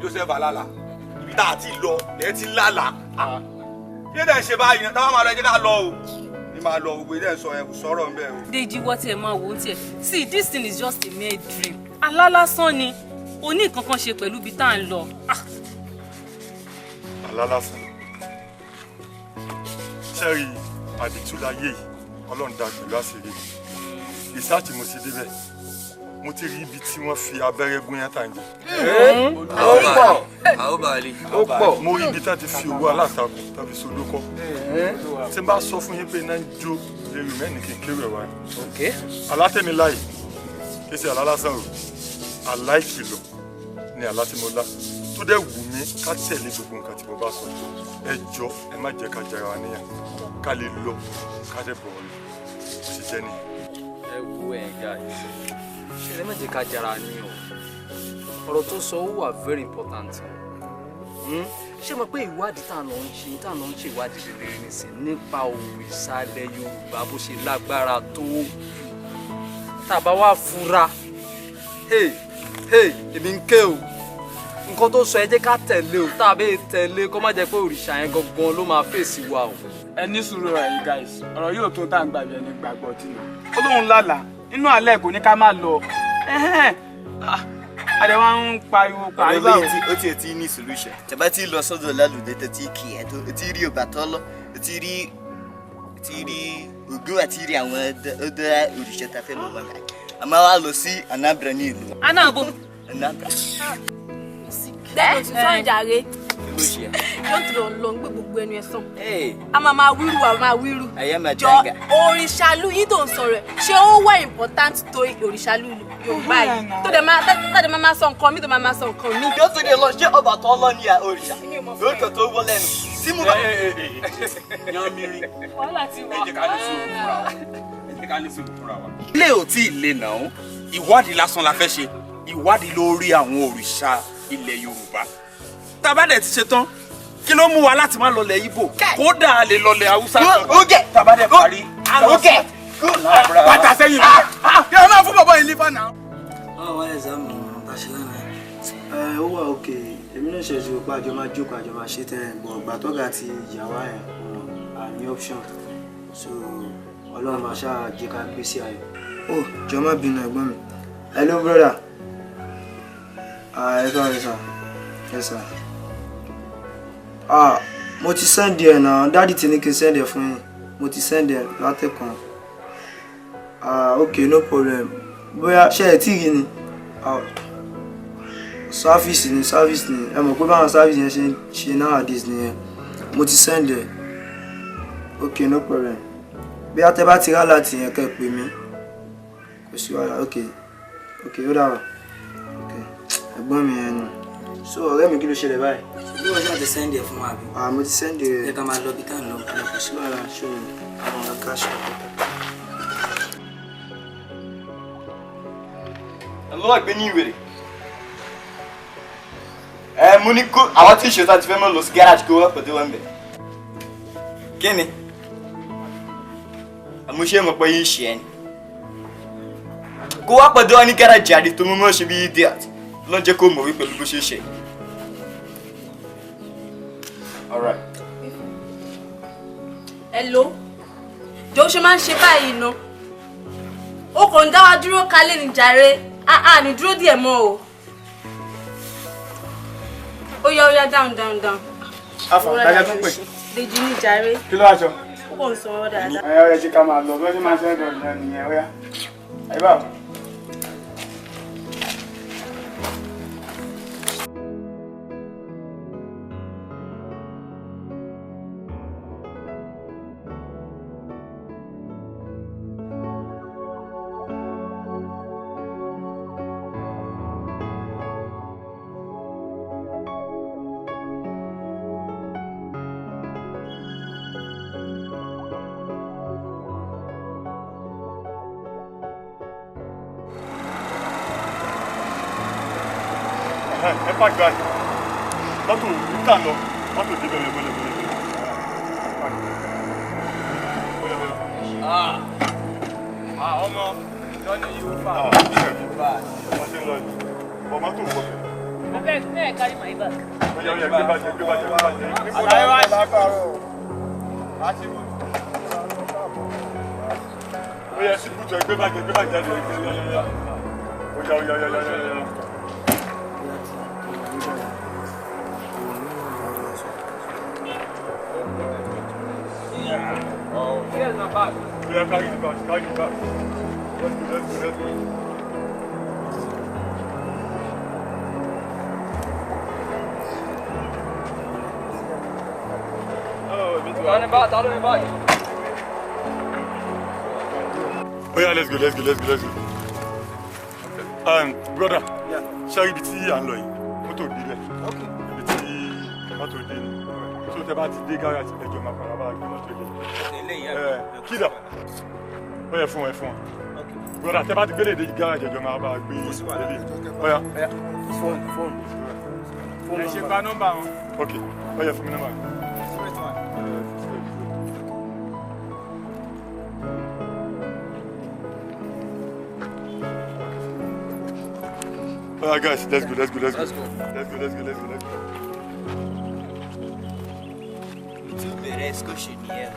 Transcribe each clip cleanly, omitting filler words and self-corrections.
Joseph alala ibi tá ti lọ le ti lala ye den ṣe báyìí tá ma lọ je ká lọ o ni ma lọ gbogbo den sọ yẹn kò sọ̀rọ̀ nbe o Deji what e ma wo nti e see this thing is just a mere dream alala san ni o ní nǹkan kan ṣe pẹ̀lú bi tá ń lọ alala san seri aditu láyé Ọlọ́run dá pẹ̀lú àṣírí research mo ṣe débẹ̀ mo ti rí ibi tí wọ́n fi abẹ́rẹ́ gún yán tàǹjẹ. Àwọn bàálì. Mo rí ibi tá ti fi owó alátakò tá fi sodókọ́. Tí n bá sọ fún yín pé iná ń jó lérò mẹ́rin kí n kéwẹ̀ wá. Alátẹ̀mí láì kí ṣe àlá lásán o. Àlá ìkìlọ̀ ni àlá tí mo lá. Tó dẹ̀ wù mí ká tẹ̀lé gbogbo nǹkan tí mo bá sọ. Ẹ jọ̀ọ́ ẹ má jẹ́ ká jẹra wa níyà. Ká lè lọ ká dẹ̀ bọ̀ ọ́ sì jẹ́ nìyí. Ẹ wo ẹ̀yà ṣe má jẹ́ ká jara ní o ọ̀rọ̀ tó sọ ó wà very important ṣé mo pé ìwádìí tá à ń ṣe ìwádìí rere nìsín nípa òrìṣà ilẹ̀ Yorùbá bó ṣe lágbára tó tá a bá wá fura èmi ń ké o nǹkan tó sọ ẹ jẹ́ ká tẹ̀lé o tá a bẹ́ẹ̀ tẹ̀lé kó má jẹ́ pé òrìṣà yẹn gangan ló máa fèsì wa o. ẹ ní sùúrù ẹ̀yin guys ọ̀rọ̀ yóò tó tá à ń gbàgbé ẹni gbàgbọ́ tí ó lóun lálàá inú alẹ́ kò ní ká má lọ adé wa ń pariwo pariwo. ó ti ní solution tẹ́bá tí lọ sọ́dọ̀ lálùdé tó ti kì ẹ́ tó ti rí Ọbàtálá tó ti rí Ògún àti rí àwọn ọdọ òrìṣà tá a fẹ́ lọ wọn kà á máa wá lọ sí Anambra ní ìlú. Anabo. Anambra. Dẹ́nu ti sọ ìjàre. Yóò ti lọ gbé gbogbo ẹnu ẹ̀ sàn. A máa wíru. Jọ òrìṣàlú yìí tó ń sọ̀rọ̀ ẹ̀ ṣé ó wà important tó òrìṣàlú Yorùbá yìí tó dẹ̀ máa sọ nǹkan mi tó máa sọ nǹkan mi. Yóò tún lè lọ ṣé Ọbàtálá ní òrìṣà lórúkọ tó wọ lẹ́nu sí mú bá. yan mi rí wàhálà ti wà. ẹ jẹ́ ká ní sùúrù fúnra wa ẹ jẹ́ ká ní sùúrù fúnra wa. ilé ò tí ì le náà ìwádìí lásán la fẹ́ ṣe ìwádìí lórí àwọn òrìṣà ilẹ̀ Yorùbá tá a bá dẹ̀ ti ṣe tán kí ló mú wa láti má lọlẹ̀ Ìgbò kódà lè lọlẹ̀ Haúsá kan tá a bá dẹ̀ parí Bàtà sẹ́yìn. Kí ẹ máa fún bàbá yìí lífà náà. Báwo wá ẹ̀sàmù Bàṣẹ́lánà? Ó wà òkè. Èmi náà ṣe ìṣòro pé àjọ máa jókòó àjọ máa ṣe tẹ́lẹ̀ bọ̀ ọ̀gbà tọ́gà àti ìyàwó ẹ̀ àní option. So Ọlọ́run máa ṣáà jẹ́ ká gbé sí ayọ̀. Ó jọ má bínú ẹ̀gbọ́n mi. Hello brother. Ẹ káàárọ̀ sà. Yes sir. Mo ti send ẹ̀ náà. Daddy ti ní kí n send ẹ̀ fún yín. Mo ti send ẹ̀ látẹ̀kàn. Okay, no problem. Bóyá ṣé ẹ tí rí ni? Service ni. Ẹ mọ̀ pé báwọn service yẹn ṣe nowadays nìyẹn. Mo ti send ẹ̀. Okay, no problem. Bí a tẹ́ bá ti rá láti yẹn kẹ́ pè mí. Kò sí wàhálà. Okay, ó dára. Okay, ẹ̀gbọ́n mi yẹn nù. So ọ̀rẹ́ mi kí ló ṣẹlẹ̀ báyìí? Bí wọ́n ṣáà ti sẹ́ndì ẹ̀ fún wa bí? Mo ti sẹ́ndì ẹ̀. Ẹ ká máa lọ bí ká ń lọ. Kò sí wàhálà ṣó àwọn ọ̀gá ṣe àkọ́kọ́. Lọ́wọ́ ìgbé ní ìwèrè. Mo ní kó àwọn tí ìṣòro àti fẹ́ mọ́ lọ sí gáràjì kó wọ́n pẹ̀lú wọn bẹ̀. Kí ni? Àmúṣe mọ̀ pé yín ṣe ẹni. Kó wá pẹ̀lú wọn ní gáràjì àdé tó mú mọ́ ṣe bí idiot. Lọ́n jẹ́ kó mọ̀ wí pẹ̀lú bó ṣe ṣe. All right. Hello. Jọ̀ọ́ ṣe máa ń ṣe báyìí ná. O kò ń dá wa dúró kalẹ̀ ní jàre. Ní dúró díẹ̀ mọ́ o. Ó yá down. Afa, dájá tún pè. Dèjì ní jàre. Kí ló wá sọ? Ó kò ń sọ ọ́ dáadáa. Ẹ jẹ́ ká máa lọ bí wọ́n ṣe máa ń ṣe ẹ̀dọ̀ ìyẹn nìyẹn ó yá. Ẹ bá wò. Ẹ pàgì báyìí. Mọ́tò ìta lọ. Mọ́tò dé bẹ̀rẹ̀ bẹ̀rẹ̀. Ọmọ lọ́nà yóò fà. Wọ́n ṣe ń lọ yìí. Bọ̀ mọ́tò wọ̀ bẹ̀. Abeg, carry my bag. Ó yá gbé bàjẹ́. Àlàyé wá lápárọ̀. Ó yá sí kùtù gbé bàjẹ́ jáde. Ó yá. Here's my bag. Yeah, carry the bag. Let's go. Down the back. Oh yeah, let's go. Brother. Yeah. Shall we be and loy? Mọ́tò dílẹ̀. Okay. Ibi tí mọ́tò dé ni. So tẹ́ bá ti dé garage ẹjọ́ máa fara bá gbé mọ́tò dé. Kida. Ó yẹ fún wọn. Okay. Brother, tẹ́ bá ti gbé lè dé garage ẹjọ́ máa bá gbé dé. Ó yá. Phone. Ẹ ṣe pa nọ́mbà wọn. Okay. Ó yẹ fún mi nọ́mbà. Straight one. Alright guys, let's go. Let's go. Tu verás que chenille.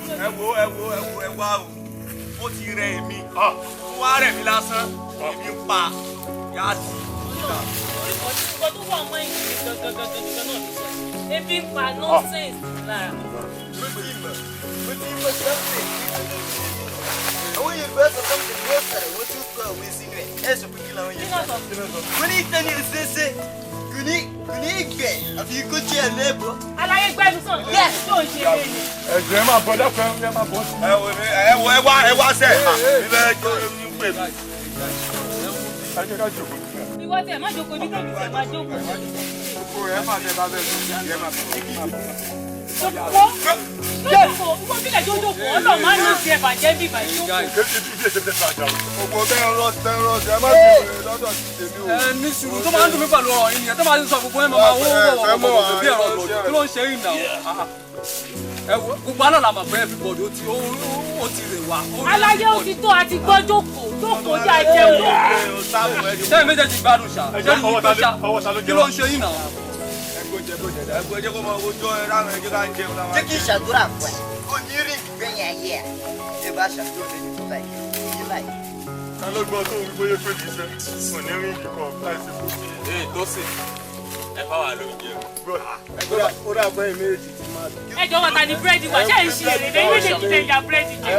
ẹ wá o ó ti rẹ èmi wá rẹ̀ mí lásán èmi ń pa yáàsì. Nǹkan tó wà ọmọ ìlú gangan náà ló sọ ebi ń pa nonsense lára. àwọn yìí bẹ́ẹ̀ sọ fún mi ní ọ̀sẹ̀ wọ́n ti kọ́ òwe sínú ẹ̀ sọ pé kí làwọn yẹn sọ. wọ́n ní ìtẹ́ni ìṣẹ́ṣẹ́ kò ní ìgbẹ́ àfi kó tí ẹ̀ lẹ́bọ̀. aláyé gbẹ́nu sàn tó ń ṣe eré ni. ẹ̀jẹ̀ máa bọ̀ dákun ẹ máa bọ̀ sí. ẹ wá sẹ́ ilé ẹjọ́ ní pè mí. ẹ jẹ́ ká jòkó. ìwọ tẹ má jókòó ní tèmi tẹ má jókòó. gbogbo rẹ̀ máa tẹ bá bẹ́ẹ̀ tó ẹ máa bọ̀. Wọ́n bí lẹ́jọ́ jókòó ọlọ́ọ̀ máa ń lọ sí ẹ̀bà jẹ́ bí ìbàjẹ́ jókòó. ibi èsè tẹ̀sán àjà o. gbogbo tẹ́rọ rọ́ọ̀sì ẹ má bẹ̀rẹ̀ lọ́dọ̀ ti tèmi o. ní sùúrù tó máa ń dùn mí pẹ̀lú ọ̀rọ̀ ènìyàn tó máa ń sọ gbogbo ẹ̀ máa wọ́n wọ̀ bí ẹ̀rọ lòdì kí ló ń ṣe é nà ó. gbogbo àná la mọ̀ pé everybody ó ti rè wá. aláyé ó ti tó àti gbọ́ jókòó jẹ́ àjẹun jókòó. sẹ́yìn méjèèjì gbádùn ṣá kí ló ń ṣe yín nà ó. ẹgbẹ́ kó máa wojú ẹ láwọn ẹjọ́ ká jẹun láwọn. jẹ́ kí n ṣàdúrà fún ẹ kò ní rí ìgbẹ́yìn ayé ẹ̀ ẹ bá ṣàdúrà lẹ́yìn tó láì yí láì. ká ló gbọ́ tó ń gbóyè pé kì í ṣe kò ní rí kíkọ́ láìsí kò. ee tó sì ẹ fà wà lóúnjẹ o. ó dà pé méjì ti máa dùn. ẹ jọ̀wọ́ ta ni búrẹ́dì wà ṣé ẹ ń ṣe èrè lẹ́yìn méjèèjì tẹ̀ ya búrẹ́dì jẹ.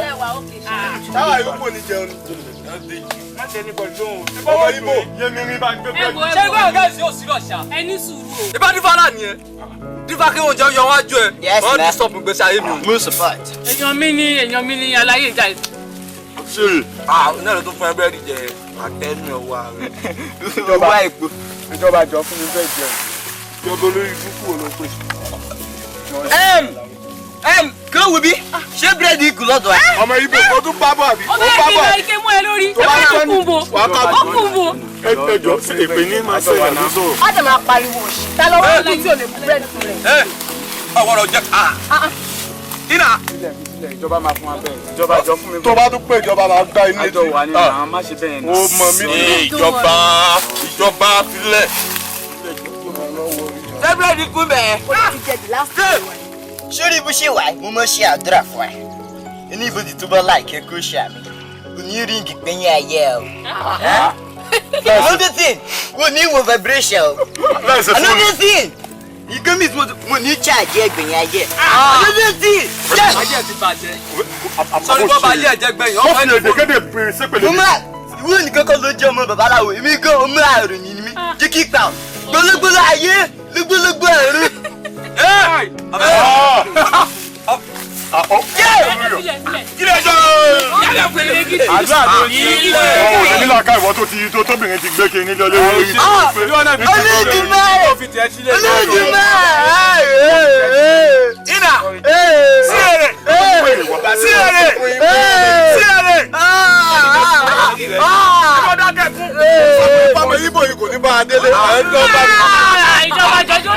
táwa yóò kò ní jẹun ní. má ṣe ní bọ̀dù lóhùn. ọmọ ibo yémi rí bá ń gbé bẹ́ẹ̀. ṣé ibà ọ̀gá ìsìn yóò sílọ̀ ṣá. ẹ ní sùúrù o. ibà dífá náà nìyẹn dífá kí wọn jẹun yọ wájú ẹ wọn ní stop gbèsè ayé mi. mo support. èèyàn mi ní aláyé ìjà ìlú. ṣe náà ló tún fún ẹgbẹ́ rí jẹ àtẹnu ọwọ́ rẹ. ìjọba èpo. ìjọba jọ fún mi fẹ́ jẹun. ìjọba olórí dúkú ló pè. kí ló wù bí ṣé búrẹ́dì kù lọ́dọ̀ ẹ. ọmọ ibo kò tún bá bọ̀ àbí. ó bẹ́ẹ̀ kí lọ ike mú ẹ lórí ẹ bá kún bo ó kún bo. ẹjọ èpè ní máa ṣe ìyànjú sọ̀rọ̀. Má dẹ̀ máa pariwo òṣì. Ta ló wá ní tí ò lè mú búrẹ́dì fún rẹ̀? ọwọ́rọ̀ jẹ́ iná. ilẹ̀ ìjọba máa fún wa bẹ́ẹ̀. ìjọba jọ fún mi. tó bá tún pé ìjọba máa gbá inú àjọ wà nínú àwọn má ṣe bẹ́ẹ̀ ni. ó mọ mí ní ìjọba filẹ̀. búrẹ́dì kú bẹ́ẹ̀. Ó ti jẹ the last time. sórí bó ṣe wà mo mọ̀ ṣe àdúrà fún ẹ inú ibodè tó bá láìkẹ́ kó ṣe àmì kò ní ríǹgì gbẹ̀yìn ayé ẹ o. Another thing kò ní wo vibration o. Another thing ìgbẹ́mí mo ní charge ẹgbẹ̀yìn ayé. Another thing. ayé ti bàjẹ́ sọ́ni bọ́ bá ayé ẹ̀jẹ̀ gbẹ̀yìn ó fi èdè kéde bèrè sépèlè. mo máa ìwé nìkan kan ló jẹ́ ọmọ babaláwo èmi gan ọmọ àrùn yìí ni mí jẹ́ kí pa gbólógbóló ayé lógbólógbó àrùn. kí lè jọ. àdúrà ló ń ṣe ọmọ òní nílò aká ìwọ tó tóbìnrin ti gbé kiri nílé olórí. iná sílẹ̀ ọmọ ibo yìí kò ní bá a délé. ìjọba jọjọ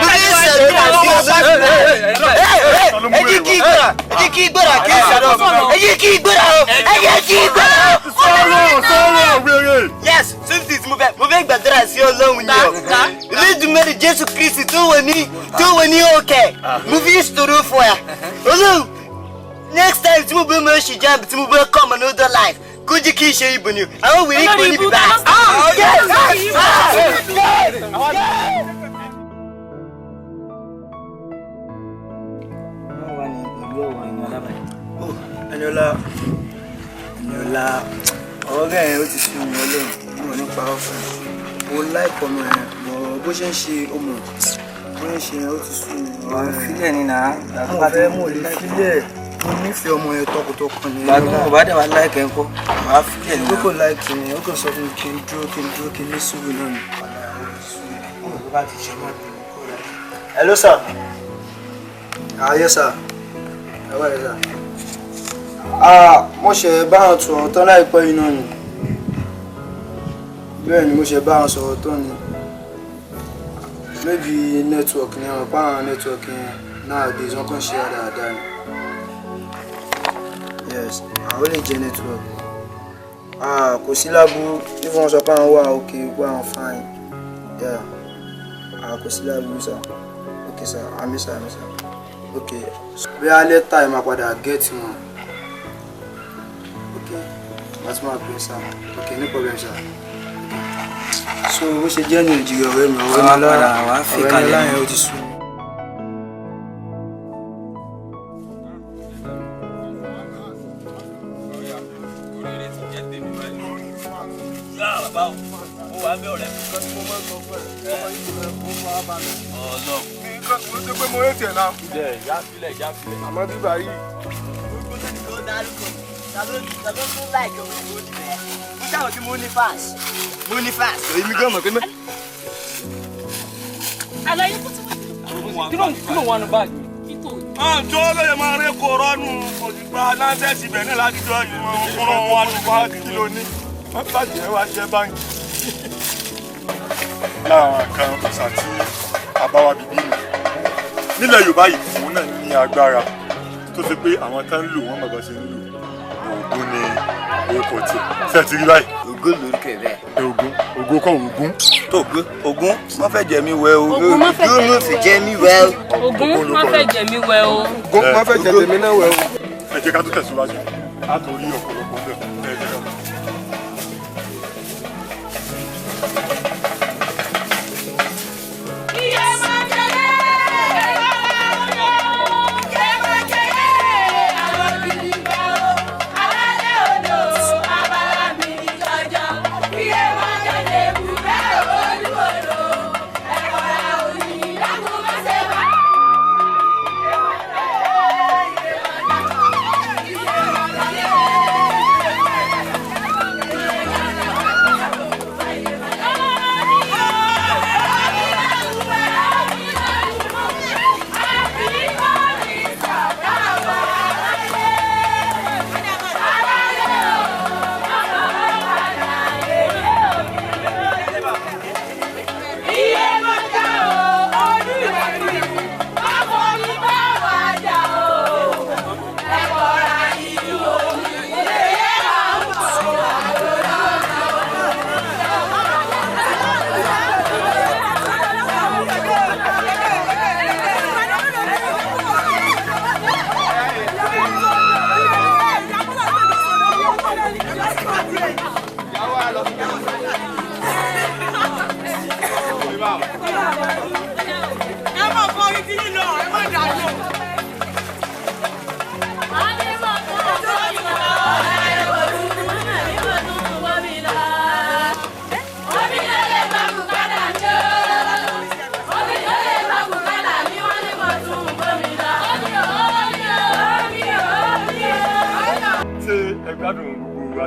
Yes, since mo fẹ́ gbàdúrà sí Ọlọ́run ni o. Elédùmarè Jésù Kristi tó wà ní òkè. Mo fi ìṣòro fún ẹ. Olú, next time tí mo bẹ́ mọ̀ ṣì jẹ́ tí mo bẹ́ come another life. Kó jẹ́ kí n ṣe ibò ni o. Àwọn wèrè kò ní bíbá. Eniola, ọ̀rẹ́ ẹ̀ ó ti fi mi ọlọ́run mo ní parọ́ fún ẹ. Mo láìpọ̀ ọmọ ẹ̀ bọ̀ bó ṣe ń ṣe ọmọ bó ṣe ń ṣe ó ti sún mi. Wà á filẹ̀ ní náà. Mo fẹ́ mo lè filẹ̀ mo nífẹ̀ẹ́ ọmọ ẹ̀ tọkàntọkàn ni. Gbàgbọ́n kò bá dẹ̀ wá láìkẹ́ ńkọ́. Wà á filẹ̀ ní Ìgbé náà. kò láìkì ni ó kàn sọ fún mi kí n dúró kí n ní sùúrù náà ni. Hello sir. Yes sir. How are you sir? Mo ṣe bá wọn sọ̀rọ̀ tán láìpẹ́ yìí náà ni. Bẹ́ẹ̀ ni mo ṣe bá wọn sọ̀rọ̀ tán ni. Maybe network ni àwọn power network nowadays wọ́n kàn ṣe dáadáa ni. Yes, àwọn lè jẹ network. Kò sí láburú if wọ́n sọ pé àwọn wà okay pé àwọn fine. Yeah. Kò sí láburú sir. Okay sir, àmì sir. Okay. Bí alẹ́ time máa padà get wọn. Okay. That's my place sir. Okay, no problem sir. So bó ṣe jẹ́ ní ìjìyà ọ̀rẹ́ mi ọ̀rẹ́ mi láyé ó ti sùn. Àmọ́ bíbá yìí. Èmi gan mọ̀ pé mẹ́. Àlàyé kò tí wọ́n. Kí ló wà ní báàgì? Tó lóye máa rí kòrónù òdìgbà láńsẹ̀sì bẹ̀rẹ̀ láti jọ ìwọ̀n wọn ní báàgì kí ló ní. Wọ́n bàjẹ́ wá jẹ́ báńkì. Láwọn kan àṣà tí àbáwá bíbí nù. Nílẹ̀ Yorùbá yìí, òun náà ní agbára tó ṣe pé àwọn tá ń lò wọ́n bàbá ṣe ń lò. Ògún ni orúkọ tí. Ṣé ẹ ti rí báyìí? Ògún lórúkọ bẹ́ẹ̀. Ògún kọ́ Ògún. Ògún má fẹ́ jẹ mí wẹ́ o. Ògún má fẹ́ jẹ mí wẹ́ o. Ògún má fẹ́ jẹ mí wẹ́ o. Ògún má fẹ́ jẹ tèmi náà wẹ́ o. Ẹ jẹ́ ká tó tẹ̀síwájú. A tó rí ọ̀pọ̀lọpọ̀ bẹ́ẹ̀. Ẹ jẹ́ ká tó.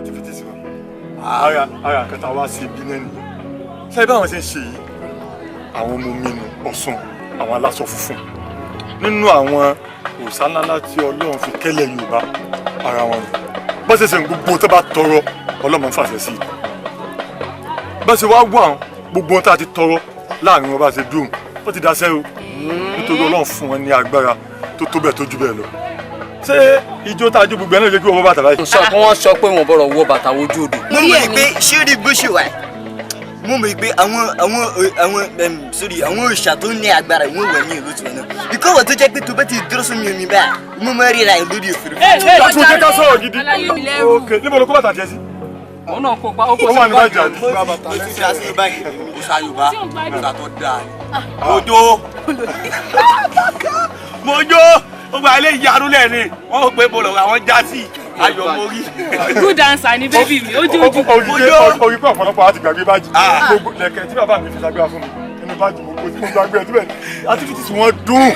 Activities wa ara kẹta wá sí ibi náà nìyẹn ṣe báwọn ṣe ń ṣe yìí àwọn ọmọ mi nù Ọ̀ṣun àwọn aláṣọ funfun nínú àwọn òòṣà ńláńlá tí Ọlọ́run fi kẹ́lẹ̀ Yorùbá ara wọn bó ṣe ṣe gbogbo tó bá tọrọ Ọlọ́run ń fàṣẹ sí i bó ṣe wá wà gbogbo tá a ti tọrọ láàrin wọn bá ṣe dùn ó ti dáṣẹ́ o nítorí Ọlọ́run fún wọn ní agbára tó tó bẹ́ẹ̀ tó jù bẹ́ẹ̀ lọ ṣé ijó tá a jó gbogbo ẹ náà lè kí wọn wọ bàtà báyìí. sọ pé wọ́n sọ pé wọ́n bọ̀rọ̀ wọ bàtà ojú odò. mo mọ̀ pé ṣírí bó ṣe wà mo mọ̀ pé àwọn òòṣà tó ní agbára ìwọ̀n wẹ̀ ní ìlú tiwọn náà ìkọ́wọ̀ tó jẹ́ pé tó bá ti dúró sómi omi báyìí mo máa ríra ẹ̀ lórí òfurufú. dàtún jẹ́ ká sọ̀rọ̀ gidi ok níbo ló kó bàtà jẹ sí. òun náà kó pa ó kó ó wà ní báyìí àdí. mo ti dá sí báyìí òòṣà Yorùbá òòṣà tó dáa mojó gbogbo ilé ìyanu lẹ́ni wọ́n ò pé bọ̀lọ̀ àwọn já sí ayọ̀ mórí. good answer ni bébì mi ojú. orí pé ọ̀pọ̀lọpọ̀ àti gbàgbé bájì gbogbo lẹ̀kẹ̀ tí bàbá mi fi ṣàgbéra fún mi inú bájì mo kó sí mo gbàgbé ẹ̀ síbẹ̀ activities wọn dùn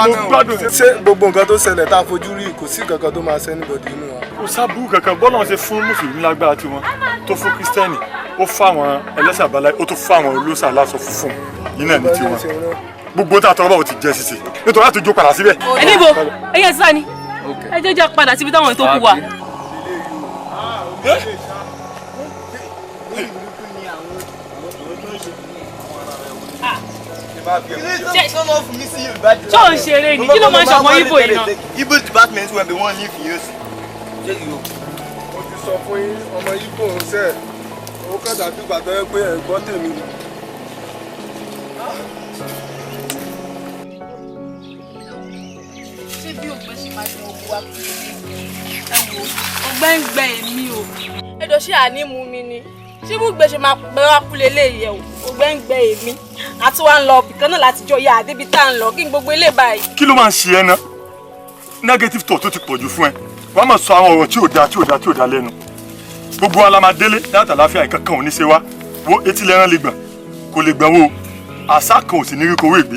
mo gbádùn. ṣé gbogbo nǹkan tó ṣẹlẹ̀ tá a fojú rí kò sí kankan tó máa ṣe anybody inú wa. kò sábúrú kankan bọ́lá wọn ṣe fún mùsùlùmí lágbára tiwọn tó fún kírísítẹ́nì ó fáwọn ẹlẹ́sìn àbáláyé ó tó fáwọn olóṣà aláṣọ funfun yìí náà ní tiwọn gbogbo tá a tọrọ báwo ti jẹ sísè nítorí láti jó padà síbẹ̀. ẹni bo ẹyẹ sísá ni ẹ jẹ́ jẹ́ padà síbi táwọn ètò kù wà. Ṣé ò ń ṣeré ni? Kí ló máa ń ṣọmọ Igbo yìí náà? Igbo department wẹ̀ bí wọ́n ní fi yóò sí. Mo ti sọ fún yín ọmọ Igbo ń sẹ́ owó kàdà bí gbàgbọ́ ẹ pé ẹ̀gbọ́n tèmi ni. Ṣé bí ògbẹ́ ṣe máa ṣe òkú wa kú ní ẹ wo ọgbẹ́ ń gbẹ èmi o. Ẹjọ́ ṣé àní mú mi ni? Ṣé bí ògbẹ́ ṣe máa gbẹ wá kú lélẹ́yìí o? Ọgbẹ́ ń gbẹ èmi. Àti wá ń lọ bìkan náà láti jọ ya àdébi tá à ń lọ kí n gbogbo ilé báyìí. Kí ló máa ń ṣe ẹ ná? Negative thought tó ti pọ̀ jù fún ẹ. Wàá máa sọ àwọn ọ̀rọ̀ tí ò dáa lẹ́nu. Gbogbo wa la máa délé láti àlàáfíà nǹkan kan ò ní ṣe wá. Wo etí lẹ́rán lè gbọ̀n kò lè gbọ̀n wo. Àṣà kan ò sì ní rí kowó ègbé.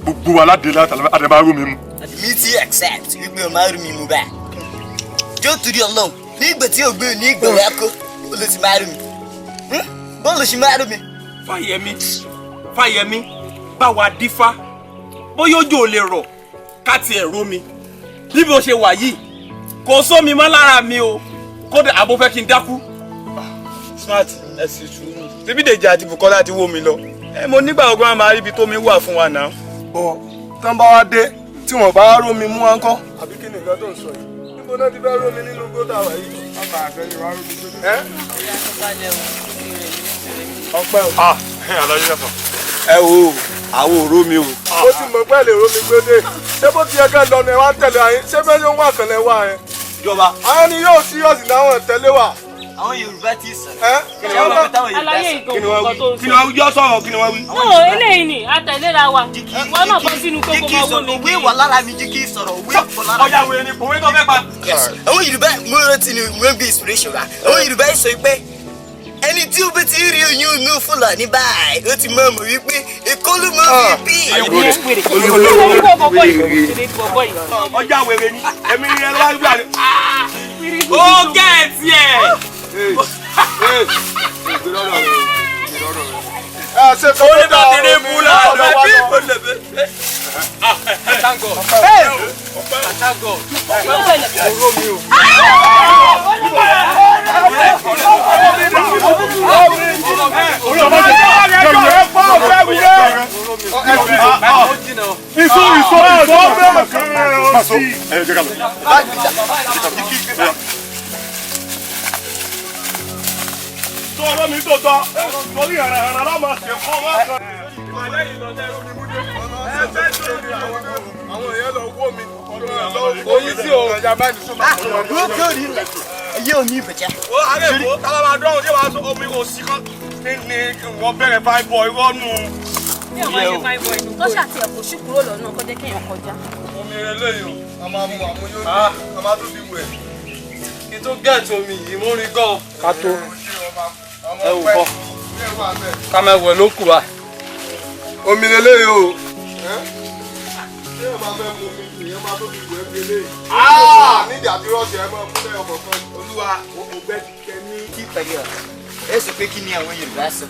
Gbogbo wa ládé láti àlàáfíà àdàbà rú mi mu. Mi ti accept wípé o máa rú mi mú báyìí. Jó torí Ọlọ́run ní ìgbà tí o gbé ní ìgbà wá kó o lè ti máa rú mi. Bọ́ọ̀lù ṣì máa rú mi. Fáyẹmí bá wa dífá bóyá ojú ò lè rọ̀ ká tiẹ̀ ró mi bí mo ṣe wà yìí kò sómi mọ́ lára mi o kódà àbó fẹ́ kí n dákú. Smart ẹ sì sùúrù síbi Dèjì àti Bùkọ́lá ti wó mi lọ mo nígbà ọgbọ́n máa rí ibi tó mi wà fún wa náà. Bọ̀ tán bá wá dé tí wọ́n bá ró mi mú wá ń kọ́. Àbí kí ni nǹkan tó ń sọ yìí? Níbo náà ti fẹ́ ró mi nínú gbódà wà yìí? Àbá àfẹ́yìn wa ró mi gbódà. Ọpẹ́ o. Àlàyé yàtọ̀. Ẹ wo àwọn òró mi o. Mo ti mọ̀ pé lè ró mi gbódè. Ṣé bó ti yẹ ká lọ ní ẹ wá tẹ̀lé ayé? Ṣé bẹ́ẹ̀ yóò wà kànlẹ̀ wá ẹ? Ìjọba. Àwọn ni yóò síríọ̀sì náà tẹ̀lé wa. Àwọn Yorùbá ti sọ. Kí ni wọ́n fi àlàyé ìgò nǹkan tó ń sọ? Kí ni wọ́n yọ sọ̀rọ̀ kí ni wọ́n wí? No, eléyìí ni àtẹ̀léra wa. Wọ́n náà bọ́ sínú kókó máa wó mi. Òwe wà lára mi jí kí sọ̀rọ̀ òwe wà lára mi. Ọjà wèrè ni òwe tó fẹ́ pa. Àwọn Yorùbá mo rántí ni mo ń bí inspiration wa. Àwọn Yorùbá sọ pé ẹni tí ó bá ti rí oyún inú Fúlàní báyìí ó ti máa mọ̀ wípé èkó ló máa fi bí. Ọjà wèrè ni èmi ni ẹ lọ́wọ́ gbà ní. ó gẹ̀ẹ́sì ẹ̀. Ṣé kò ó ní bá tẹ̀lé mú la bẹ́bí kò lè bẹ́. Thank God. Thank God. Sọ̀rọ̀ mi tó tọ́, torí ẹ̀rẹ̀ lámà ṣe fọ́ wá kan. àwọn èèyàn lọ wó mi. Oyin sí o. Ẹyẹ ò ní ìbẹ̀jẹ̀. Ó alẹ́ ìbò tábà máa dọ́rùn tí wàá sọ omi kò sí kan ní wọ́n bẹ̀rẹ̀ fine boy rọ́ọ̀nù. Bí ọmọ ṣe fine boy nù. Tó ṣàti ẹ̀kọ́ sí kúrò lọ́nà kọjá kéèyàn kọjá. Omi rẹ̀ lẹ́yìn o, a máa mú àwọn yóò ní, a máa tó bí wẹ̀. Kí tó gẹ̀ẹ́tì omi yìí mú rí gan. Ká tó ẹ wò bọ̀ ká máa wẹ̀ ló kù wa. Omi lélẹ́yìn o. Ṣé o máa fẹ́ mú mi? Ìyẹn máa tó fi wẹ̀ fi eléyìí. Nídìí àti rọ́ọ̀ṣì ẹ máa fún ẹyọ kọ̀ọ̀kan. Olúwa ògbẹ́ kẹ ní kí pẹ̀lú ẹ̀. Ẹ sọ pé kí ni àwọn Yorùbá sọ?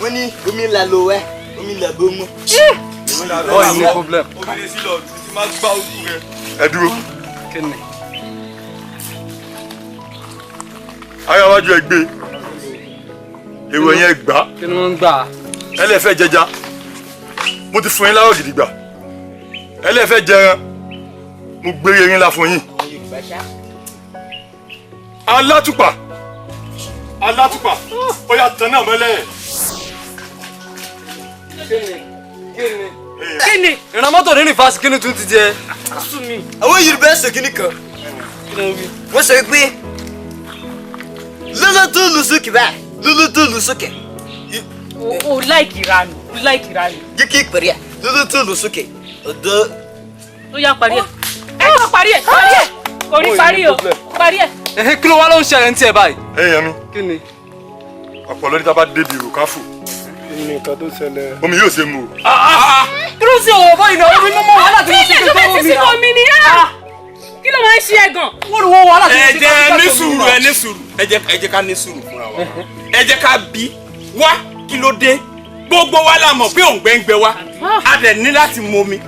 Wọ́n ní omi ńlá ló wẹ́, omi ńlá bó mú. Oh, no problem. Omi lè sí lọ tí máa gbá ojú rẹ̀. Ẹ dúró. Kí ni? Ayáwájú ẹ gbé. Èrò yẹn gbà. Kí ni wọ́n ń gbà? Ẹlẹ́fẹ́ jẹja. Mo ti fún yín láwọ̀ gidi gbà. Ẹlẹ́fẹ́ jẹran. Mo gbé erin ńlá fún yín. Alátùpà. Alátùpà. Ó yá tán náà mọ́lẹ̀. Kí ni? Ìran mọ́tò ní rìfásì kí ni tún ti jẹ? Àwọn Yorùbá sọ kí ni kan. Wọ́n sọ pé lọ́lọ́ tó lù sókè báyìí lọ́lọ́ tó lù sókè. O láìkì ìranù, o láìkì ìranù. Jẹ́ kí ìpèrè à lọ́lọ́ tó lù sókè. Ọ̀dọ́. Ó yá parí ẹ̀. Ẹ kò parí ẹ̀, parí ẹ̀. Kò ní parí o, parí ẹ̀. Kí ló wá ló ń ṣẹlẹ̀ ní tiẹ̀ báyìí? Ẹ̀yàn mi. Kí ni? Ọ̀pọ̀lọ́ ní tá a bá débi ìrò káfù. Kí ni nǹkan tó ṣẹlẹ̀? Omi yóò ṣe mu o. Dúró sí òwò bọ́ ìnáwó mi mọ́mọ́ wàhálà tó ń ṣe tó ń mi náà. Omi ni kí ló máa ń ṣe ẹ gan? Wọ́n rò wọ́n wàhálà tó ń ṣe tó ń mi náà. Ẹ jẹ́ ní sùúrù ẹ ní sùúrù ẹ jẹ́ ká ní sùúrù fúnra wa. Ẹ jẹ́ ká bí wá kí ló dé gbogbo wa la mọ̀ pé òǹgbẹ ń gbẹ wa a dẹ̀ ní láti mu omi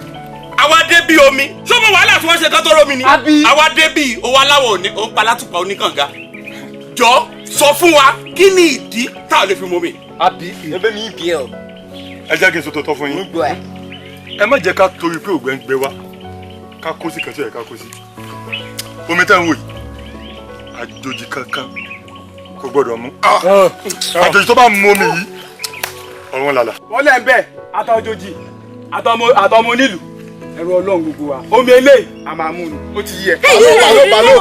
àwa dé bí omi ṣó mọ wàhálà tí wọ́n ṣe kán tó rómi ni àwa dé bí owó aláwọ̀ òní ó ń palátùpà oníkànga jọ sọ fún wa kí ni ìdí tá a lè fi mọ mi. àbí ebe mi bí ẹ o. ẹ jẹ́ kí n sọ tọ́tọ́ fún yín ẹ má jẹ́ ká torí pé ògbẹ́ ń gbé wa ká kó sí kẹtí ẹ̀ ká kó sí omi tẹ́ ń wò yìí àjòjì kankan kò gbọ́dọ̀ mú àjòjì tó bá mú omi yìí ọ̀run làlà. wọ́n lẹ́ ń bẹ̀ àtọ́jọ́jì àtọmọ onílù ẹ̀rọ ọlọ́run gbogbo wa omi eléyìí a máa mú ni ó ti yẹ. palo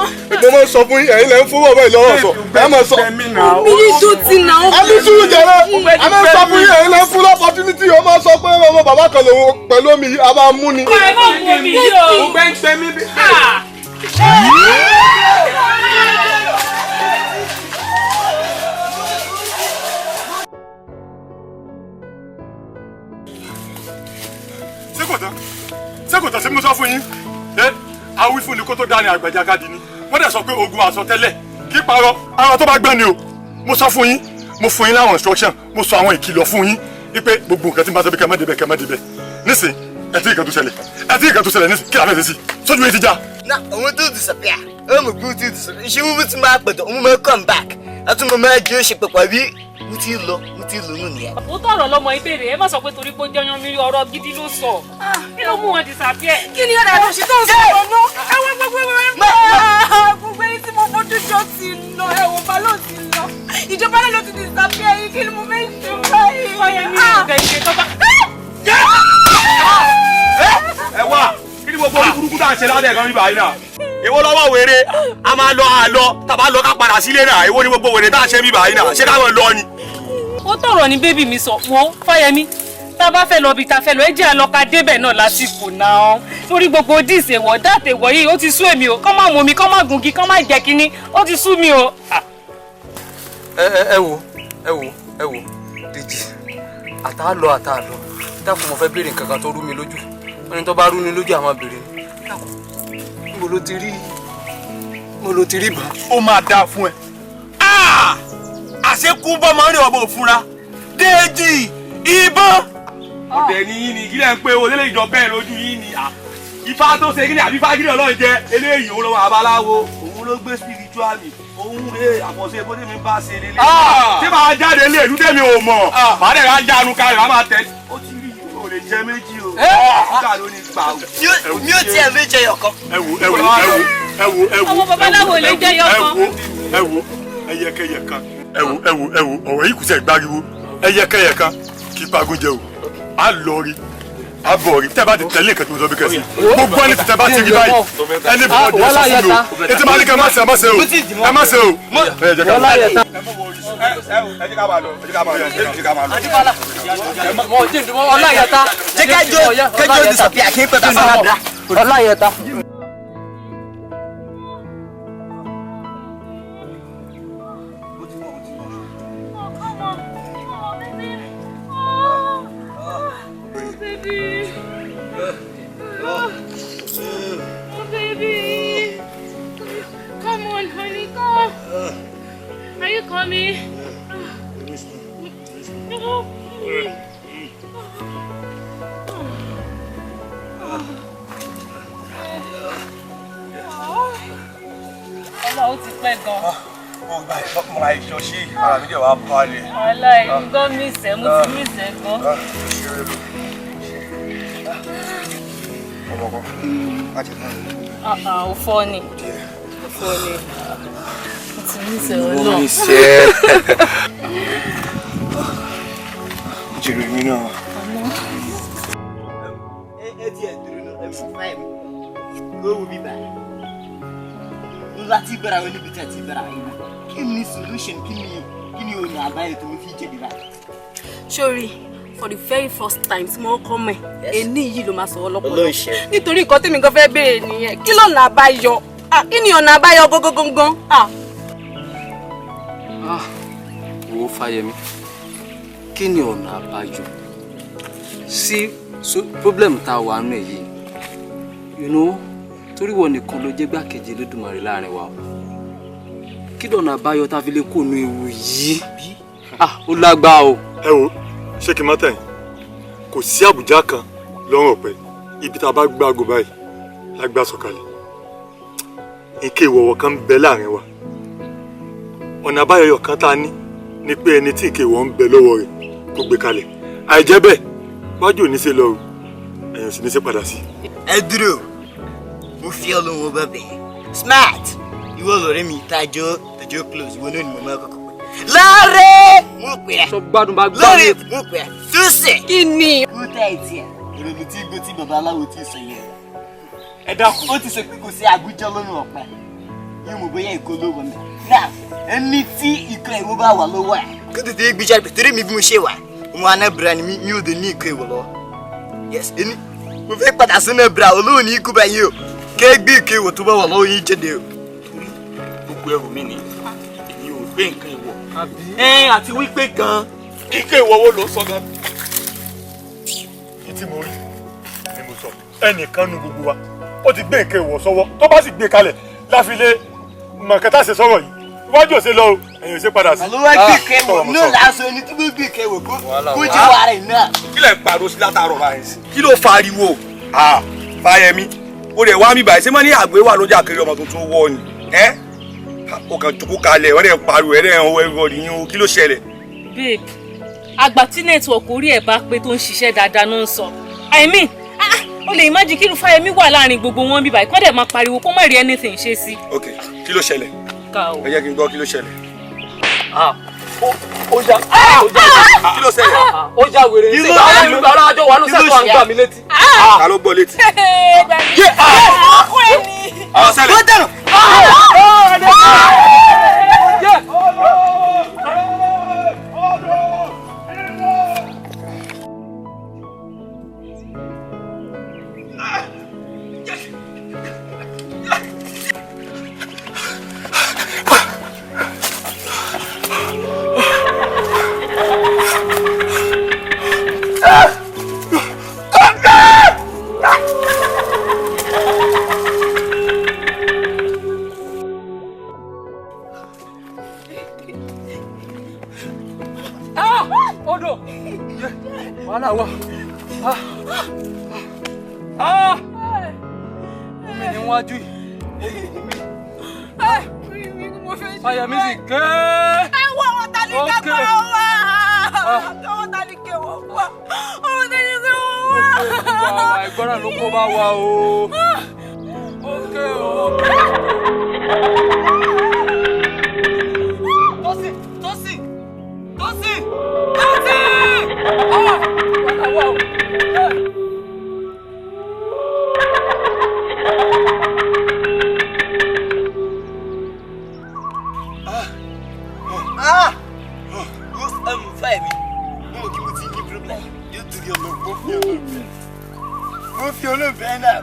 mo máa ń sọ fún yín ẹ̀yin lẹ́ ń fún bàbá ìlọ́wọ́ sọ ẹ máa sọ. mi tó ti nà ó. alísùrù jẹrẹ a máa ń sọ fún yín ẹ̀yin lẹ́ ń fún l'opportunity ó máa sọ pé ọmọ bàbá kan lòun pẹ̀lú omi yìí a máa mú ni. ẹ má mú omi yìí o. ọgbẹ́ ń pẹ́ mi bí. sẹ́kọ̀tà sí mo sọ fún yín awí fún ni kó tó dání àgbàjá káàdì ni wọ́n dẹ̀ sọ pé ogun àsọtẹ́lẹ̀ kí parọ́ ara tó bá gbẹ́ ni o mo sọ fún yín mo fún yín láwọn instruction mo sọ àwọn ìkìlọ̀ fún yín wípé gbogbo nǹkan tí n bá sọ pé kẹ́mẹ́débẹ̀ nísìn ẹ tí nǹkan tó ṣẹlẹ̀ nísìn kí la fẹ́ ṣe sí sójú yín ti já. na òun tó disappear ọmọ gbọ́dọ̀ tó disappear ṣé wọ́n ti máa pẹ̀tọ̀ òun máa come back àtúntò máa jẹ́ ó ṣe pẹ̀pẹ̀ bí mo ti lọ nù nìyẹn. ó tọrọ lọmọ ìbéèrè ẹ má sọ pé torí pé ó jẹyàn mi ọ̀rọ̀ gidi ló sọ kí ló mú wọn disappear. kí ni ọ̀dà àtúnṣe tó ń sọ ọ̀nà ẹ̀wọ̀n gbogbo ẹni tí mo fojú jọ ti lọ ẹ̀wọ̀n bá ló ti lọ ìjọba náà ló ti disappear yìí kí ni mo fẹ́ ṣe báyìí. ọyẹ mi ò tẹ̀ ṣe tọ́ba. ẹ wá kí ni gbogbo burúkú tá à ń ṣe ládẹ́ kan níbàyí náà èwo lọ́wọ́ wèrè a máa lọ àlọ́ tàbá lọ ká padà sílé náà èwo ni gbogbo wèrè tá à ń ṣe níbàyí náà ṣé káwọn lọ ni. ó tọrọ ní bébì mi sọ wọn Fáyẹmí tá a bá fẹ́ lọ bí ta fẹ́ lọ ẹ jẹ́ àlọ́ka débẹ̀ náà lásìkò náà torí gbogbo díìsì èwọ̀ dáàtẹ̀ wọ̀ yìí ó ti sú èmi o kọ́ máa mú mi kọ́ máa gùnkì kọ́ máa jẹ́ kínní ó ti sú mi o. ẹ wo Dèjì àtàlọ dákun mo fẹ́ béèrè nǹkan kan tó rú mi lójú wọn ni tó bá rú ni lójú àwọn béèrè ni dákun mo lo ti rí bá. ó máa dáa fún ẹ. àṣekú bọ́mọ rìn ọmọ òfúnra Dèjì ìbọn. ọ̀dẹ̀ ni yín ni kílẹ̀ ń pé o lélẹ̀ ìjọ bẹ́ẹ̀ lójú yín ni ifá tó ṣe kí ni àbí fagídí ọlọ́run jẹ eléyìí òun lọ́wọ́ abaláwo òun ló gbé spiritual mi òun rè àkọsí epo tèmi bá ṣe lélẹ̀. tí màá jáde lé ìlú tèmi ò mọ̀ màá dẹ̀ ká jánu ká rẹ̀ má máa tẹ̀. ó ti rí o lè jẹ méjì o ṣúgà ló ní gbà o. mi ò tiẹ̀ méje yọ̀kan. ẹ wo ọmọ babaláwo lè jẹ yọkan. ẹ wo ẹyẹkẹyẹ kan ẹ wo ọ̀rọ̀ yìí kù sí ẹgbàriwo ẹyẹkẹyẹ kan kí pagún jẹ o a lọ rí a bọ̀ rí tẹ́ bá ti tẹ̀lé nǹkan tó ń sọ bí kẹ́sì gbogbo ẹni tẹ́ bá ti rí báyìí ẹni bí wọ́n di ẹsẹ̀ fún mi o ètò bá ní kẹ́ ẹ má ṣe o ẹ jẹ́ ká máa lọ. ẹ jẹ́ ká máa lọ ẹ jẹ́ ká máa lọ. Ọláyẹta jẹ́ kẹjọ disappear kí n pẹ̀tà sára. Ọláyẹta. Are you coming? Ọlá ó ti pẹ́ gan. mo ra ìjọ sí ara mi dẹ̀ wá balẹ̀. Ọlá ìgbọ́ mi sẹ́ mo ti mí sẹ́ gan. Ó fọ́ ni. Mo ti mí sẹ́ Ọlọ́run. jèrè mi náà. ẹ ti ẹ̀ dúró náà ẹ fi fáì mi lówó bíbá láti bẹ̀rẹ̀ àwọn níbi tí a ti bẹ̀rẹ̀ àwọn yìí kí ni solution kí ni ọ̀nà àbáyọ tó ń fi jẹ̀bi báyìí. Sorry, for the very first time tí mo kọ́ mọ̀ ẹni yìí ló máa sọ ọlọ́pọ̀lọ́ nítorí nǹkan tèmi gan fẹ́ béèrè nìyẹn kí lọ́nà àbáyọ kí ni ọ̀nà àbáyọ gógógógán. Wo Fáyẹmí kí ni ọ̀nà àbáyọ sí problem tá a wà nù èyí torí wọn nìkan ló jẹ́ gbàkejì Olódùmarè láàrin wa kí lọ́nà àbáyọ tá a fi lè kó nu ewu yìí ó lágbá o. ẹ wo ṣé kí n má tẹ̀yìn kò sí àbùjá kan lọ́rùn ọ̀pẹ ibi tá a bá gbàgò báyìí lágbà sọ̀kalẹ̀ ike ìwọ̀wọ̀ kan ń bẹ láàrin wa ọ̀nà àbáyọ kan tá a ní ni pé ẹni tí ike ìwọ̀ ń bẹ lọ́wọ́ rẹ̀ kó gbé kalẹ̀ àìjẹ́ bẹ́ẹ̀ wájú ò ní ṣe lọ o ẹ̀yìn sì ní ṣe padà sí. ẹ dúró mo fi Ọlọ́run ọba bẹ̀ smart ìwọ lọ̀rẹ́ mi tàjọ close ìwọ náà ni mo máa kọ́kọ́ pé láàrẹ mo pè é sọ gbádùn bá gbádùn lórí mo pè é túnṣe kí ni. kú tá ìtì ẹ ìrònú tí igbó tí bàbá aláwo tí ì sọ yẹn ẹ dákun. ó ti sọ pé kò sí àgùjọ lọ́rùn ọ̀pẹ yóò mọ̀ bóyá ìkó ló wọ̀ mí náà ẹni tí ìkan ìwọ bá wà lọ́wọ́ ẹ̀ kó tètè gbé jáde torí mi bí mo ṣe wà mo anábìrà ni mi ò dé ní ìkan ìwọ lọ́wọ́ yes ẹni mo fẹ́ padà sínú ẹ̀bìrà olóhùn ní ikú báyìí o kéègbé ìkan ìwọ tó bá wà lọ́wọ́ yín jẹ́de o. torí gbogbo ẹrù mi ni èmi ò gbé nǹkan ìwọ. àti wípé gan ike ìwọ wo ló sọ gan. ní tí mo rí ni mo sọ ẹnìkan nu gbogbo wa ó ti gbé ike ìwọ̀ sọ́wọ́ tó bá sì gbé kalẹ̀ láfi lé mọ̀kẹ́tà ṣe sọ̀rọ̀ yìí iwájú ò ṣe lọ o ẹ̀yìn ò ṣe padà sí. àlọ́ wá gbé ike ìwọ̀ náà lásán ẹni tó gbé ike ìwọ̀ kó jẹ́ wàrà ẹ̀ náà. kí lẹ̀ ń pariwo sí látàárọ̀ báyìí sí. kí ló fariwo. Fáyẹmí o lè wá mi báyìí ṣé mo ní àgbé wà lójà kiri ọmọ tuntun wọ ni. o kàn tukú kalẹ̀ wọ́n dẹ̀ ń pariwo ẹ̀ dẹ̀ ń wọ ẹ̀rọ yín o kí ló ṣẹlẹ̀. babe àgbà tí nẹ́tíwọ̀kì orí ẹ̀ bá pé tó ń ṣiṣẹ́ dáadáa ló ń sọ I mean o lè imagine kí ló Fáyẹmí wà láàrin gbogbo wọn bíbá kọ́ dẹ̀ máa pariwo kó má rí anything ṣe sí. ok kí ló ṣẹlẹ̀. ẹ jẹ́ kí n gbọ́ kí ló ṣẹlẹ̀. ó já kí ló ṣẹlẹ̀. ó já wèrè ní sèkà àwọn ìlú ara àjọ wà ló sẹ́kọ̀ọ́ à ń gbà mí létí. ta ló gbọ́ létí. ọkọ ẹ ni. ṣẹlẹ̀. Odo wàhálà wà omi níwájú yìí Fáyẹmí sì ké. ẹ wọ àwọn tálíkà kan wá àwọn tálíkà wọn wá àwọn tálíkà wọn wá. àìgbọ́ràn ló kó bá wa o. ókè o. Tosin! Wàhálà o. Fáyẹmí mo kí mo ti ní problem yóò tún yọ lọ mo fi olóòfẹ́ náà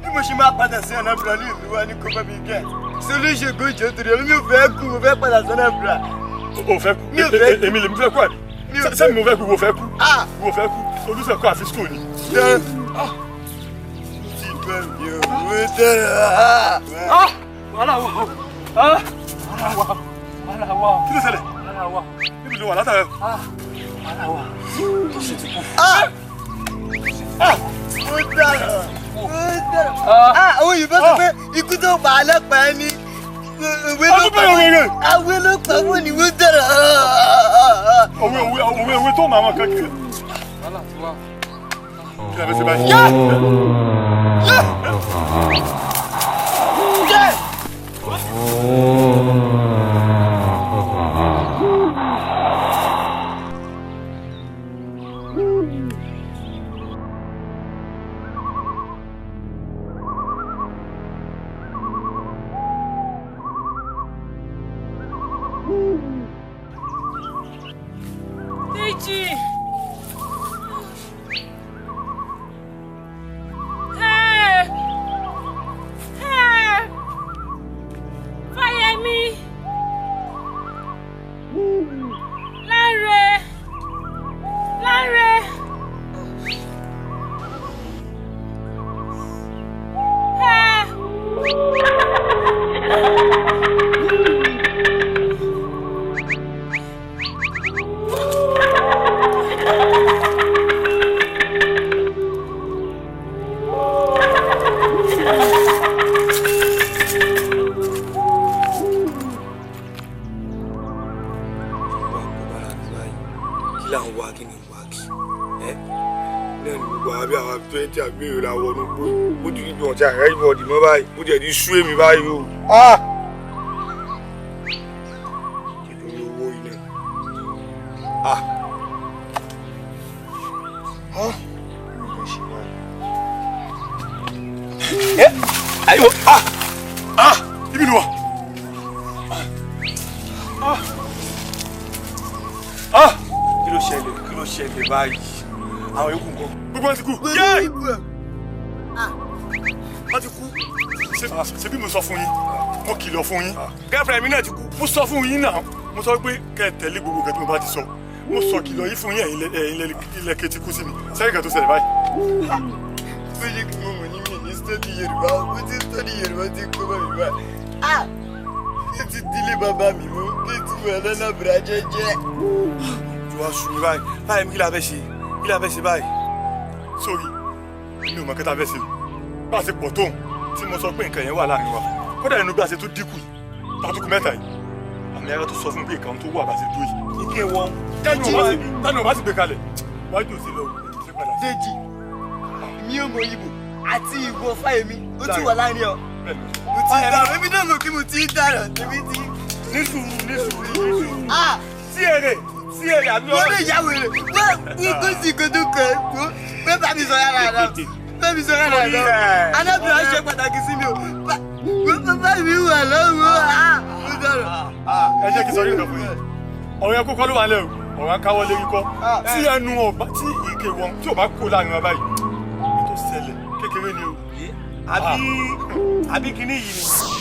bí mo ṣe máa padà sí ọ̀nà ìbúra ní ìlú wa ní kó bá mi gẹ̀ solution jẹ́ torí mi ò fẹ́ kú mo fẹ́ padà sí ọ̀nà ìbúra. o fẹ́ kú èmi lèmi fẹ́ kú àbí sẹ́mi mo fẹ́ kú wo fẹ́ kú wo fẹ́ kú olùsẹ̀kọ́ àfi school ni. ti bẹ́ẹ̀ mi ò wé tẹ́lẹ̀. wàhálà wà o. wàhálà wà o. kí ló ṣẹlẹ̀ níbi ló wà látàrẹ. wàhálà wà tó sì ti kú. ó dára àwọn òyìnbó sọ pé ikú tó pa alẹ́ pa ẹ́ ní òwe ló pa wọ́n ní wọ́n dára. òwe tó màmá kan kiri. wàhálà ti wà. kí ló ṣe báyìí. Deji! Fáyẹmí! Láre! Láre! 20 àgbèrè la wọnú gbó ó ti gbọ̀n tí àrẹ ìbọ̀dì mọ́ báyìí ó ti ẹ̀ ti sú èmi báyìí o. nítorí owó iná. ayiwo ibi ni wa. kí ló ṣẹlẹ̀ báyìí àwọn yòókù nǹkan. gbogbo wọn ti kú. wọ́n ti kú. ṣé bí mo sọ fún yín mo kìlọ̀ fún yín. girlfriend mi náà ti kú. mo sọ fún yín náà mo sọ pé kẹ́ ẹ tẹ̀lé gbogbo nǹkan tí mo bá ti sọ mo sọ kìlọ̀ yìí fún yín ẹ̀yin ilẹ̀ kejì kú sí mi sẹ́yìn kan tó ṣẹlẹ̀ báyìí. Sójú kí mo mọ̀ ní mi ní sítọ́dì Yorùbá mo ti sítọ́dì Yorùbá ti kó bá mi báyìí. Kí ti dílé bàbá mi mú kí ti wọ̀ lọ́nà bìrà jẹ́jẹ́. Wá sùn mí báyìí mi kí la fẹ́ ṣe báyìí. Sórí inú mọ̀ kẹta fẹ́ ṣe bá a ṣe pọ̀ tóun tí mo sọ pé nǹkan yẹn wà láàrin wa kódà nínú bí a ṣe tó dínkù tàtúkù mẹ́ta yìí àmì ara tó sọ fún mi pé nǹkan tó wà bá a ṣe tó yìí. ike wọn tani o bá sì gbé kalẹ̀ wájú òsè lọ ṣe padà. Déjì mi ò mọ Ìgbò àti ìwọ Fáyẹmí ó ti wà láàrin ọ. Mo ti dà èmi náà mọ̀ kí mo ti dára tèmi ti. ní sùúrù. sí èrè àbí wọ́n lè yàwó rẹ̀ wọ́n kó sí kodo kan kó pé bá mi sọ yàrá rẹ̀ bá mi sọ yàrá rẹ̀ anábìrì ṣe pàtàkì sí mi o bá mi wà lọ́wọ́ ó dọ̀rọ̀. ẹ jẹ́ kí sọ yín lọ fún yín ọ̀rọ̀ yẹn kókó ló wà lẹ́rù ọ̀rọ̀ akáwọ́ lérí kọ́ tí ẹnu ọba tí ike wọn tí ò bá kó láàrin wa báyìí ètò ṣẹlẹ̀ kékeré ni o. àbí kinní yìí ni.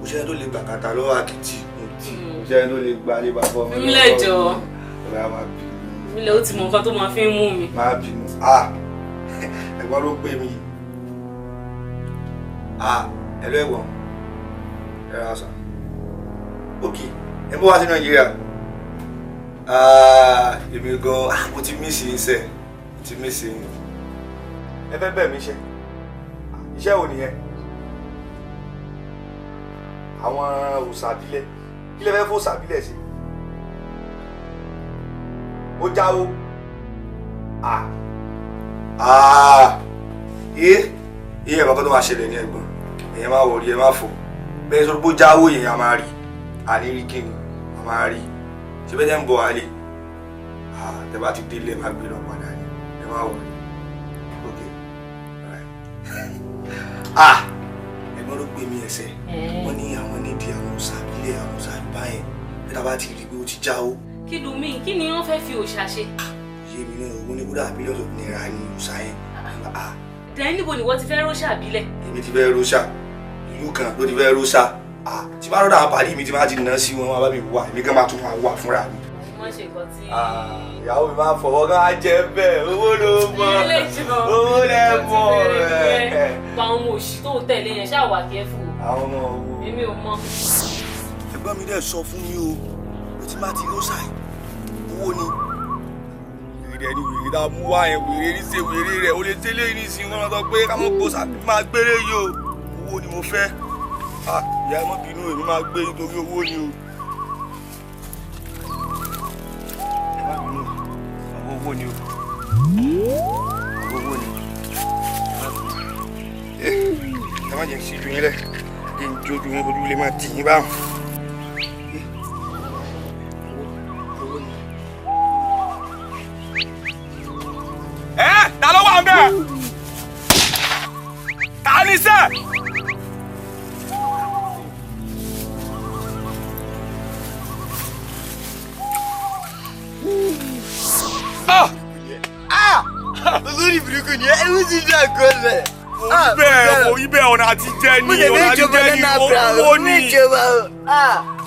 òṣèré tó lè gbà kàtà lọ́wọ́ àkìtì òṣèré tó lè gbà lé bàbá ọmọ lọ́wọ́ ńlẹ́jọ́ ọ̀rẹ́ máa bínú nílẹ̀ ó ti mọ nǹkan tó máa fi ń mú mi. máa bínú ẹ̀gbọ́n ló pè mí ẹ̀lọ́ ẹ̀gbọ́n ẹ̀rọ àṣà òkè ẹ̀ bọ́ wá sí Nàìjíríà èmi gan mo ti mí sí iṣẹ́ mo ti mí sí ẹ fẹ́ bẹ̀ mí iṣẹ́ wo nìyẹn àwọn òsàbílẹ̀ kí lè fẹ́ fún òsàbílẹ̀ sí ó jáwó ẹ̀bà kan tó máa ṣẹlẹ̀ ní ẹ̀gbọ́n èèyàn máa wọ̀rí ẹ máa fò bẹ́ẹ̀ sọ pé ó jáwó yẹn a máa rí àníri kíni a máa rí ṣé bẹ́ẹ̀ tẹ́ ń bọ̀ wálé tẹ́ bá ti délé ẹ máa gbé lọ padà ní ẹ máa wọ̀rí ok ẹ̀gbọ́n ló gbé mi ẹsẹ̀ wọ́n ní àwọn nídìí àwọn òsàbílẹ̀ àwọn òsàbíbá yẹn bí tá a bá ti rí pé ó ti jáwó. kí ló mí kí ni wọ́n fẹ́ fi òòṣà ṣe. yé mi náà owó ní kódà mílíọ̀nù tó nira ní òòṣà yẹn. tẹ̀ níbo ni wọ́n ti fẹ́ róṣà bílẹ̀. èmi ti fẹ́ róṣà ìlú kan ló ti fẹ́ róṣà tí bá rọ́dà àwọn pàdé mi ti máa ti ná sí wọn bá mi wà èmi kan máa tún máa wà fúnra mi. wọ́n ṣe nǹkan tí. ìyàwó mi máa fọwọ́ kán á jẹ bẹ́ẹ̀ owó ló mọ̀ owó lẹ́ mọ̀ ẹ̀. pa ọmọ òṣì tó tẹ̀lé yẹn ṣáà wà kẹ́fù. àwọn ọmọ owó. èmi ò mọ. ẹ̀gbọ́n mi dẹ̀ sọ fún mi o pé tí má ti róṣà owó ni. wèrè ni wèrè tá a mú wá yẹn wèrè ní ṣe wèrè rẹ̀ o lè tẹ́lẹ̀ ní ìsìn wọn sọ pé ká mọ̀ gbó máa gbére yìí o owó ni mo fẹ́. ìyá ẹ mọ́ bínú èmi máa gbé nítorí owó ni o. owó ni o owó ni ẹ má jẹ́ kí síjú yín lẹ̀ kí n jójú yín ojú lè máa tì yín báwọn. Ta ló wà ń bẹ̀? Ta ni sẹ́? burúkú ni ẹ ewu ti dá gọ́lẹ̀. ibẹ̀ ọ̀nà àti jẹ́ ni ọ̀nà àti jẹ́ ni owó ni.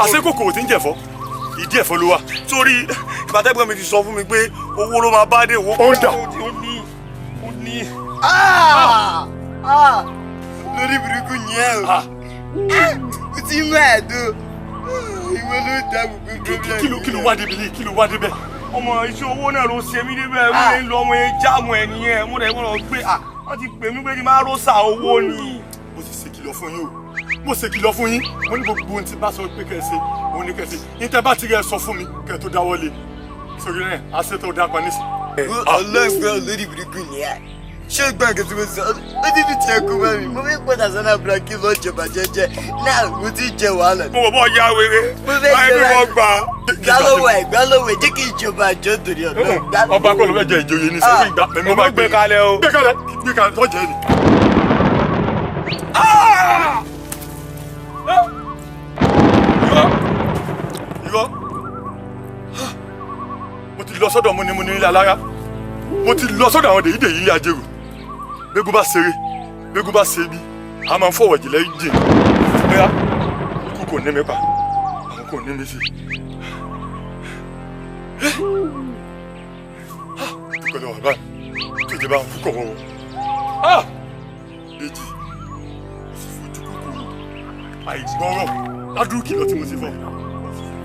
àṣekòkò tí ń jẹ̀fọ́ ìdí ẹ̀fọ́ ló wà sórí ìbátẹ́gbọ́n mi ti sọ fún mi pé owó ló máa bá dé owó. ó ń dà ó ní. lórí burúkú ni ẹ o o ti mọ ẹ̀dùn ìwé ló dá gbogbo problem. kí ló wá débi yìí kí ló wá débẹ̀. ọmọ iṣẹ́ owó náà ló ṣe mí débẹ̀ mo lè lọ ọmọ yẹn jáàmù ẹ̀ nìyẹn mo lè wọ́n gbé wọ́n ti pè mí pé kí n máa rọ́ṣà owó ni. mo ti ṣèkìlọ̀ fún yín o mo ṣèkìlọ̀ fún yín mo ní gbogbo ohun tí bá sọ pé kẹ́ ẹ ṣe òun ní kẹ́ ẹ ṣe ní tẹ́ bá ti rẹ̀ sọ fún mi kẹ́ ẹ tó dáwọ́ lé sórí rẹ̀ àṣẹ tó dá pa nísì. ọlọ́gbọ́n lórí burúkú ni ẹ ṣé gbọ́n kí n tí mo sọ ó ti fi tiẹ̀ kú mọ́ mi mo fi padà sọ́nà àbúrò kí lọ́ọ́ jẹba jẹjẹ náà mo ti jẹ wàhálà. mo bọ̀ ya wèrè báyìí bí wọ́n gbà. gbálọ́wọ́ ẹ̀ jẹ́ kí ìjọba àjọ torí ọ̀dọ́. ọba kọ́ ló fẹ́ jẹ ìjòyè ní sẹ́yìn ìgbà pẹ̀lú ọba gbé kalẹ̀ o. gbé kalẹ̀ tọ́jà ẹ̀ ni. irọ́ mo ti lọ sọ́dọ̀ múnimúni ilé alára mo ti lọ sọ́dọ̀ àwọn dèyídèyí ilé ajérò gbégún bá ṣeré gbégún bá ṣe bí a máa ń fọwọ́ jìlẹ̀ jìn bóyá ikú kò ní mi pa àwọn kò ní mi sí. dúpẹ́ lọ́wọ́ bàbá mi tó jẹ́ bá ń kúkọ̀ wọ́n méjì sì fojú kúkúrú àìgbọ́rọ̀ ládùúgbò kìlọ̀ tí mo ti fọ́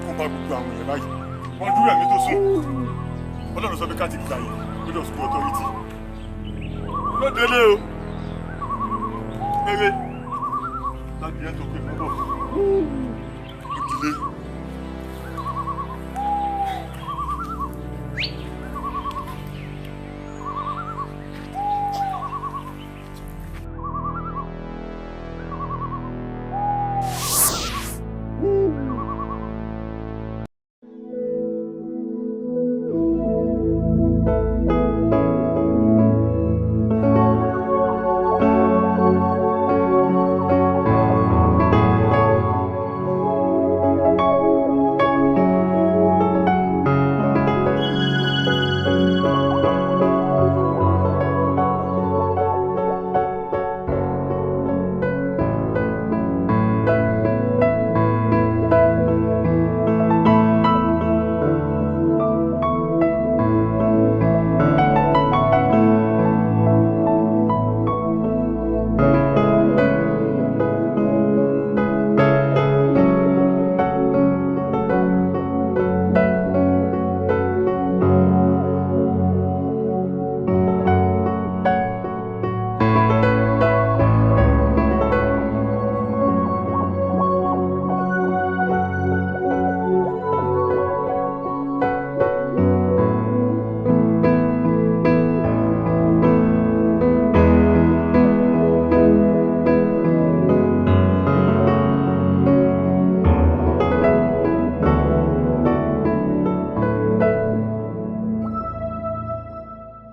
kó bá gbogbo àwọn èèyàn báyìí wọ́n dúró ẹ̀mí tó sùn ọlọ́run sọ pé ká ti gbà yìí lórí ọ̀sùn authority ló délé o eré láti yẹn tó pé mọ́ bọ̀ ìdílé.